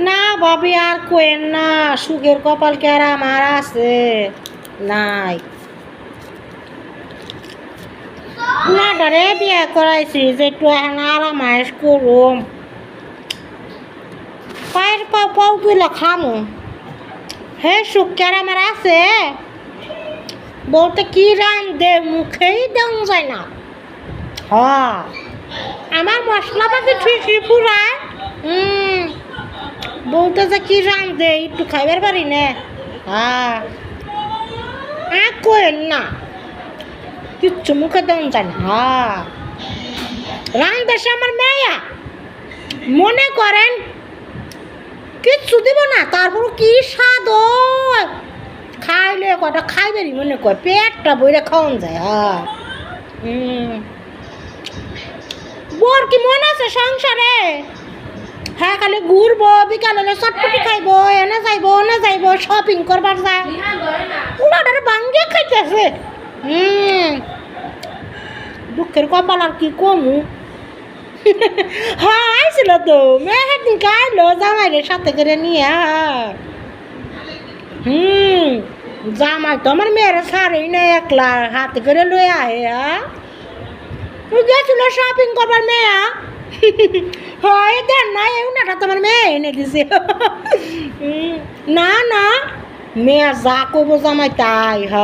না ভাবি আর কোয়েন না, সুখের কপাল কি আর আমার আছে? নাই। পুনাটারে বিয়ে করাইছি যে একটু এখন আরাম আয়েস করুম, পায়ের পাও পাও গুলো খামু। হে সুখ কি আর আমার আছে? বলতে কি রান দে মুখেই দেন যায় না। হ্যাঁ, আমার মশলাপাতি ঠিকই পুরায়। বলতে যে কি রান দে একটু খাইবার পারি না। হ্যাঁ, কোয়েন না, কিচ্ছু মুখে দেন যায় না। হ্যাঁ, রান দেশে আমার মেয়া মনে করেন কিচ্ছু দিব না, তারপর কি স্বাদ খাইলে কটা খাইবেরি মনে কর, পেটটা বইরে খাওয়ান যায়। হ্যাঁ, বোর কি মন আছে সংসারে? হ্যাঁ, খালি ঘুরবো, বিকাল হলে চটপটি খাইবো, এনে যাইবো ওনে যাইবো, শপিং করবার যায়, উড়াটারে ভাঙ্গে খাইতেছে। দুঃখের কপাল আর কি কমু। হ্যাঁ, আইছিল তো মেয়ের দিন আইলো জামাইরে সাথে করে নিয়ে। জামাই তো আমার মেয়েরা ছাড়েই না, একলা হাতে করে লয়ে আহে। হ্যাঁ, গেছিল শপিং করবার মেয়া। হয় দেন না, উনাটা তোমার মেয়ে এনে দিছে। না না, মেয়ে যা করবো জামাই তাই। হ,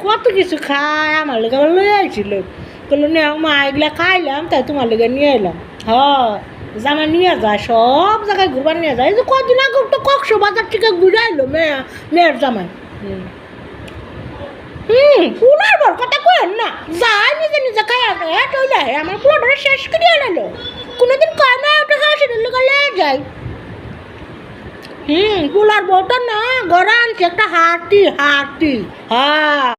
কত কিছু খায়, আমার লেগে আবার লয়ে আইছিল। বললো নেও মা, এগুলা খাইলাম তাই তোমার লেগে নিয়ে এলাম। হ, জামাই নিয়ে যায়, সব জায়গায় ঘুরবার নিয়ে যায়। এই যে কদিন আগে তো কক্সবাজার থেকে ঘুরে আইলো মেয়ের জামাই। পুনার বর কথা কয়েন না, যাই নিজে নিজে খাই আসে। চলে আমার পুরোটা শেষ করে আনালো, কোনোদিন কয় না ওটা হাসির লোকালে যায়। পুলার বউটা না ঘরে আনছে একটা হাতি হাতি। হ্যাঁ।